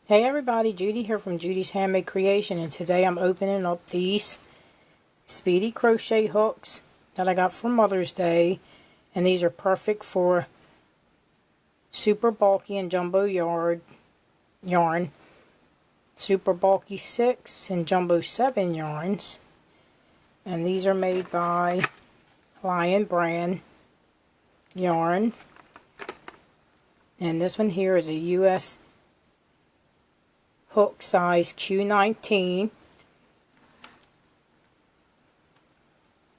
Hey everybody, Judy here from Judy's Handmade Creation, and today I'm opening up these Speedy crochet hooks that I got for Mother's Day, and these are perfect for super bulky and jumbo yarn, super bulky 6 and jumbo 7 yarns, and these are made by Lion brand yarn, and this one here is a US hook size Q19.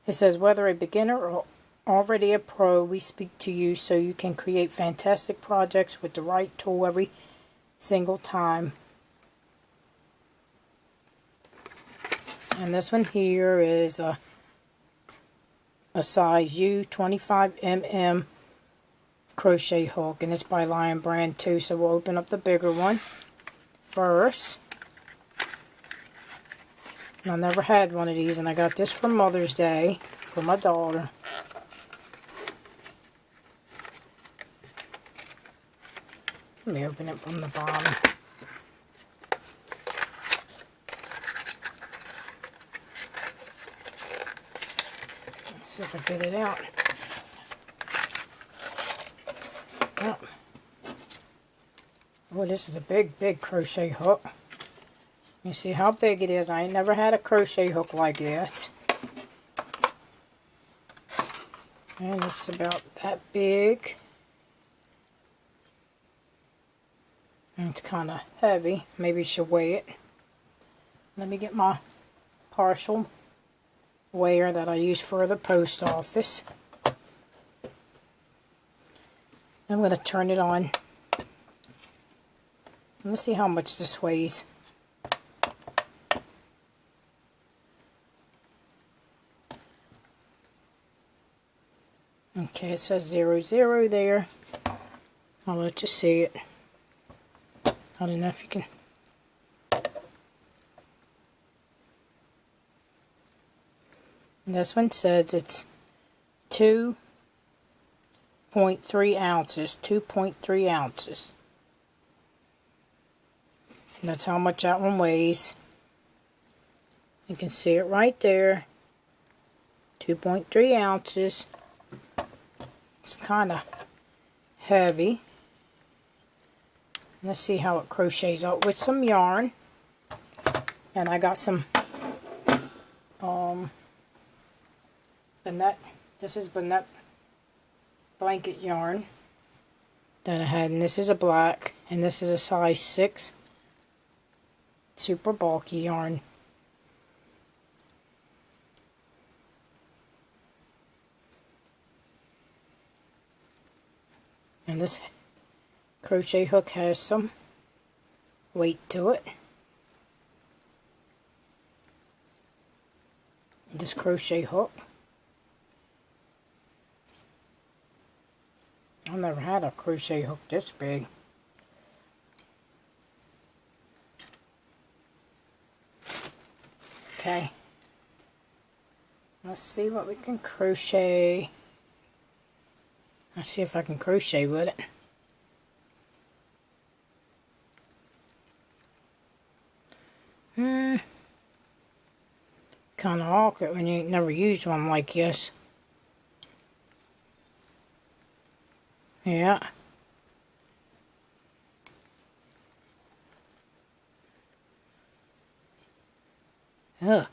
It says, whether a beginner or already a pro, we speak to you so you can create fantastic projects with the right tool every single time. And this one here is a size U 25mm crochet hook, and it's by Lion brand too, so we'll open up the bigger one first. I never had one of these, and I got this for Mother's Day for my daughter. Let me open it from the bottom. Let's see if I get it out. Oh, this is a big crochet hook. You see how big it is. I ain't never had a crochet hook like this. And it's about that big. And it's kind of heavy. Maybe you should weigh it. Let me get my partial weigher that I use for the post office. I'm going to turn it on. Let's see how much this weighs. Okay, it says 00 there. I'll let you see it. I don't know if you can. And this one says it's 2.3 ounces. 2.3 ounces. And that's how much that one weighs. You can see it right there. 2.3 ounces. It's kind of heavy. Let's see how it crochets up with some yarn. And I got some Bonnette. This is Bonnette blanket yarn that I had, and this is a black, and this is a size 6 super bulky yarn. And this crochet hook has some weight to it. This crochet hook. I've never had a crochet hook this big. Okay. Let's see what we can crochet. Let's see if I can crochet with it. Kind of awkward when you ain't never used one like this. Yeah. Ugh.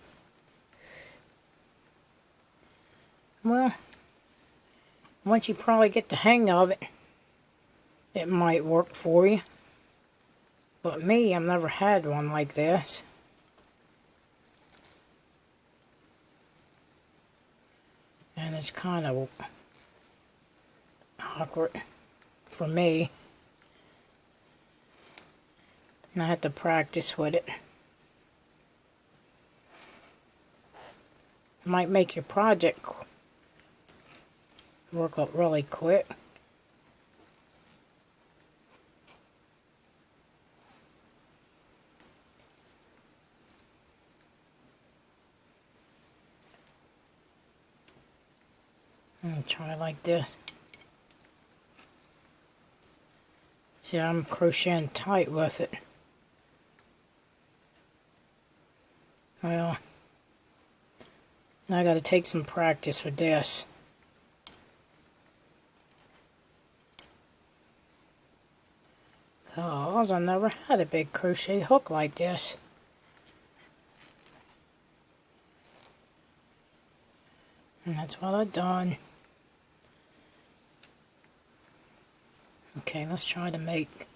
Well, once you probably get the hang of it, it might work for you. But me, I've never had one like this. And it's kind of awkward for me. And I have to practice with it. Might make your project work up really quick. I'm going to try like this. See, I'm crocheting tight with it. Well, I got to take some practice with this. Cause I never had a big crochet hook like this. And that's what I've done. Okay, let's try to make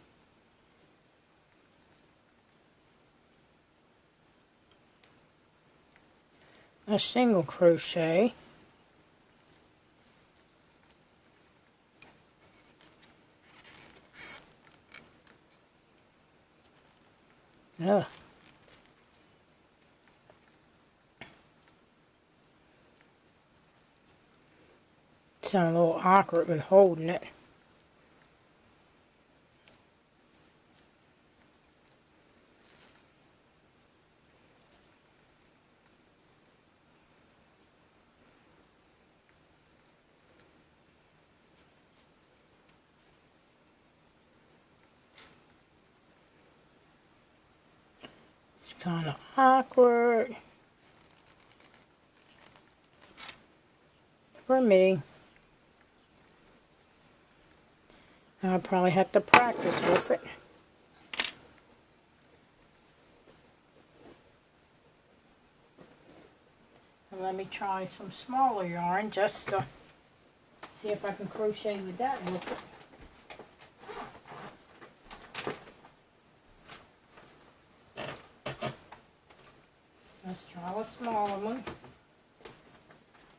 a single crochet. Ugh. Sound a little awkward with holding it. It's kind of awkward for me. I'll probably have to practice with it. And let me try some smaller yarn just to see if I can crochet with that with it. Let's try a smaller one.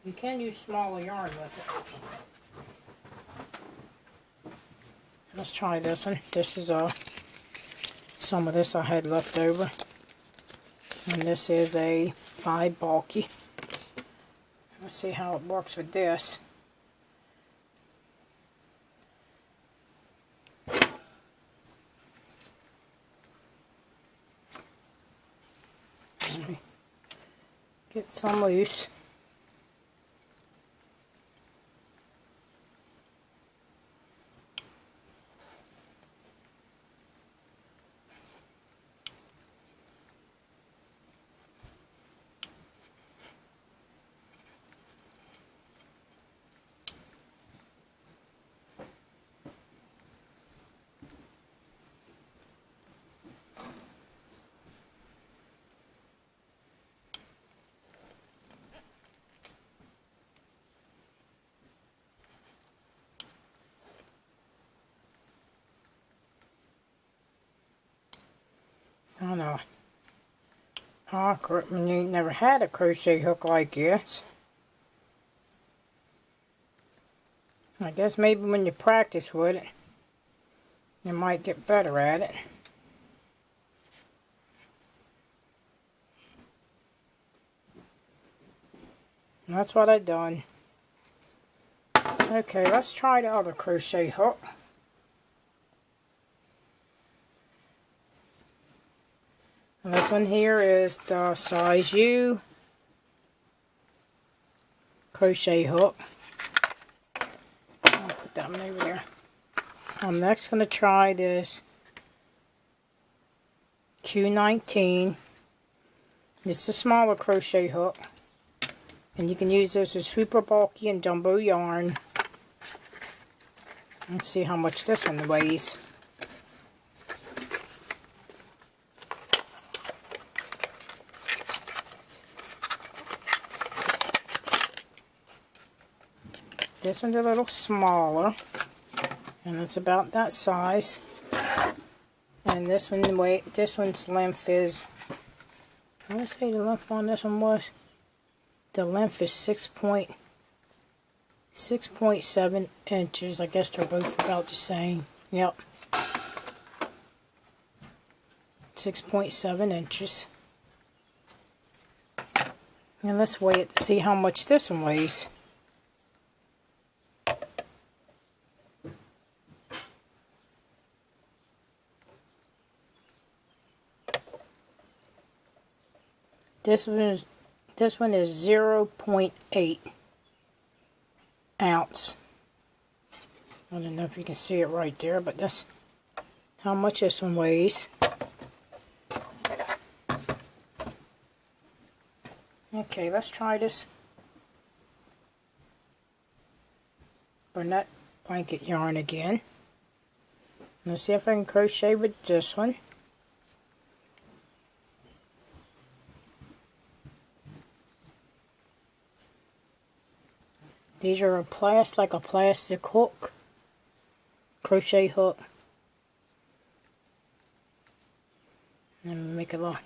You can use smaller yarn with it. Let's try this one. This is some of this I had left over. And this is a 5 bulky. Let's see how it works with this. Let me get some loose. Kind of awkward when you never had a crochet hook like this. I guess maybe when you practice with it, you might get better at it. And that's what I've done. Okay, let's try the other crochet hook. And this one here is the size U crochet hook. I'll put that one over there. I'm next going to try this Q19. It's a smaller crochet hook. And you can use this as super bulky and jumbo yarn. Let's see how much this one weighs. This one's a little smaller, and it's about that size. And this one's length is, I want to say the length on this one was, the length is 6.7 inches. I guess they're both about the same. Yep. 6.7 inches. And let's weigh it to see how much this one weighs. This one is 0.8 ounce. I don't know if you can see it right there, but that's how much this one weighs. Okay, let's try this Burnett blanket yarn again. Let's see if I can crochet with this one. These are like a plastic hook, crochet hook. Let me make it long.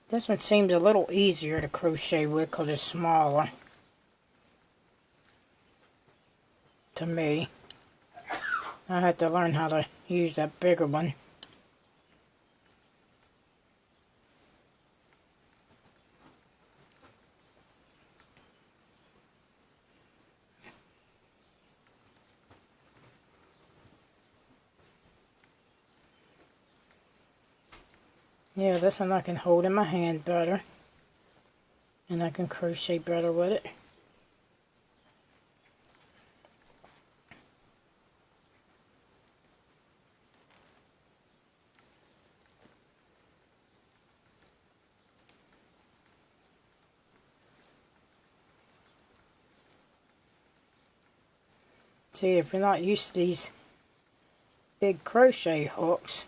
This one seems a little easier to crochet with because it's smaller. To me. I had to learn how to use that bigger one. Yeah, this one I can hold in my hand better. And I can crochet better with it. See, if you're not used to these big crochet hooks,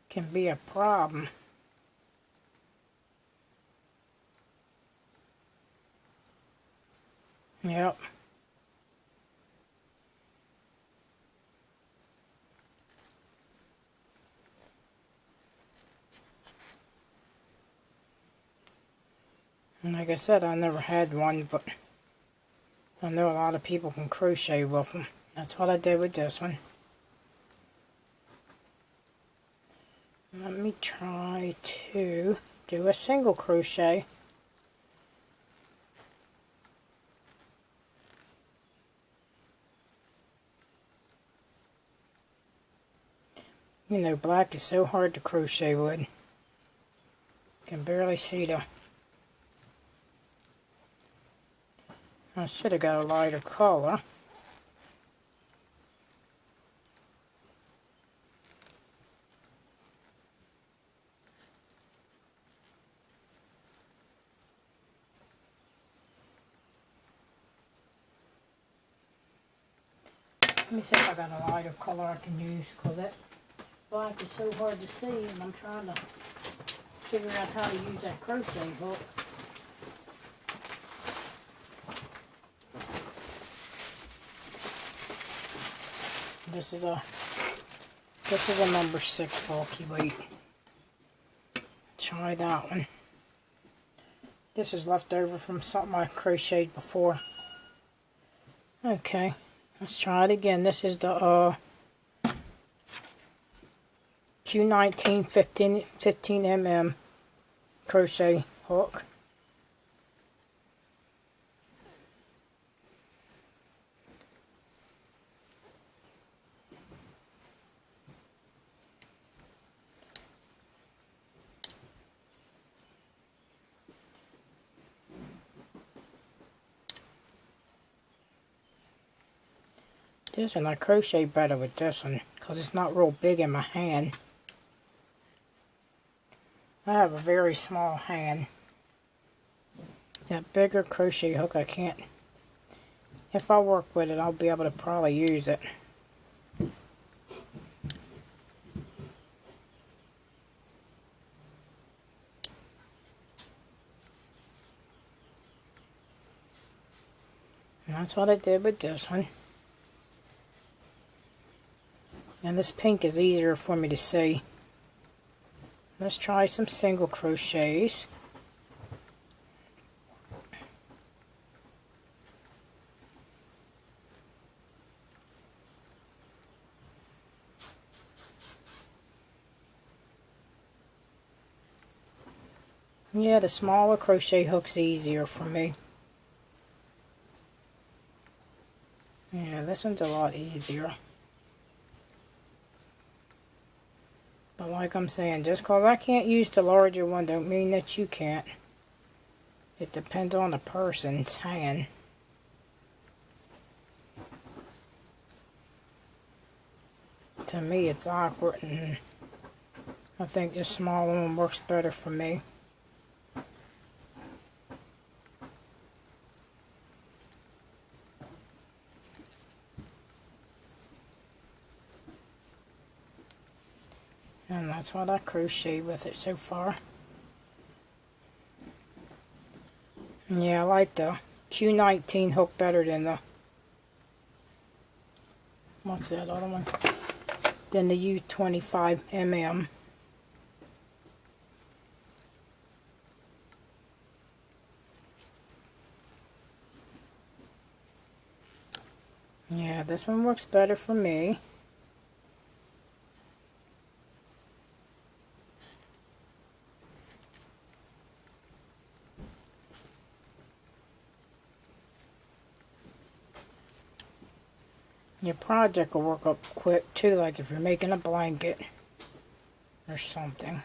can be a problem. Yep. And like I said, I never had one, but I know a lot of people can crochet with them. That's what I did with this one. Let me try to do a single crochet. You know, black is so hard to crochet with. You can barely see the... I should have got a lighter color. Let me see if I got a lighter color I can use, because that black is so hard to see, and I'm trying to figure out how to use that crochet hook. This is a number 6 bulky weight. Try that one. This is left over from something I crocheted before. Okay, let's try it again. This is the Q19 15mm crochet hook. This one I crochet better with this one because it's not real big in my hand. I have a very small hand. That bigger crochet hook I can't. If I work with it, I'll be able to probably use it. And that's what I did with this one. And this pink is easier for me to see. Let's try some single crochets. Yeah, the smaller crochet hook's easier for me. Yeah, this one's a lot easier. But like I'm saying, just because I can't use the larger one don't mean that you can't. It depends on the person's hand. To me it's awkward, and I think the smaller one works better for me. And that's what I crochet with it so far. And yeah, I like the Q19 hook better than the, what's that other one? Than the U25mm. Yeah, this one works better for me. Your project will work up quick too, like if you're making a blanket or something.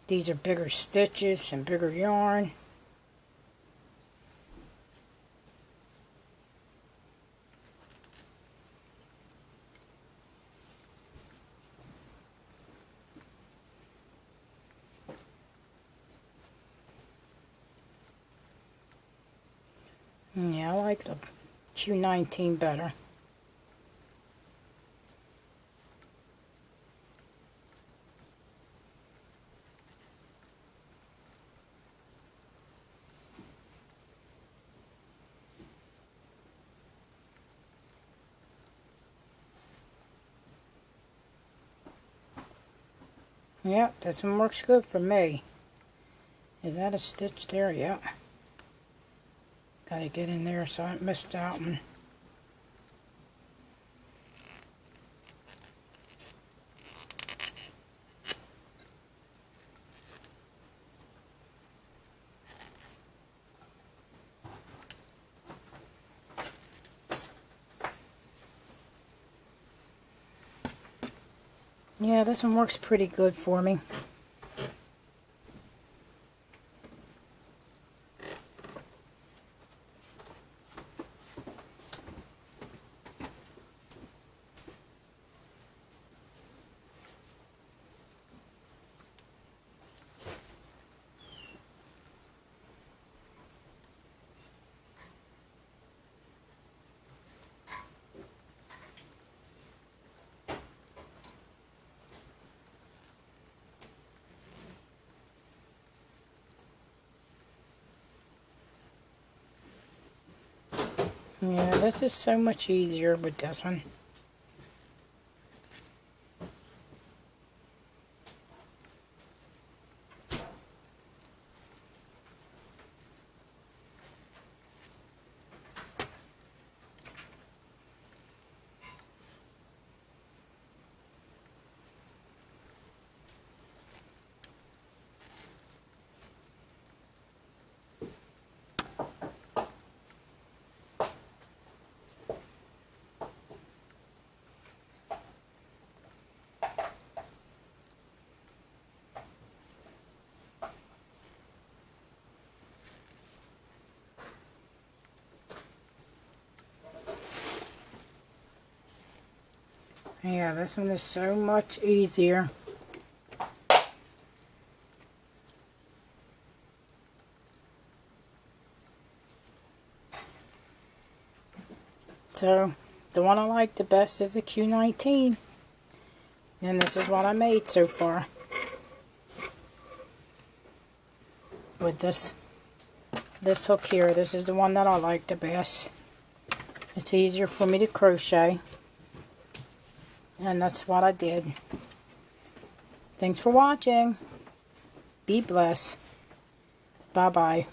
These are bigger stitches and bigger yarn. Yeah, I like the Q19 better. Yep, this one works good for me. Is that a stitch there? Yep. Gotta get in there so I don't miss out one. Yeah, this one works pretty good for me. Yeah, this is so much easier with this one. Yeah, this one is so much easier. So, the one I like the best is the Q19. And this is what I made so far. With this hook here, this is the one that I like the best. It's easier for me to crochet. And that's what I did. Thanks for watching. Be blessed. Bye-bye.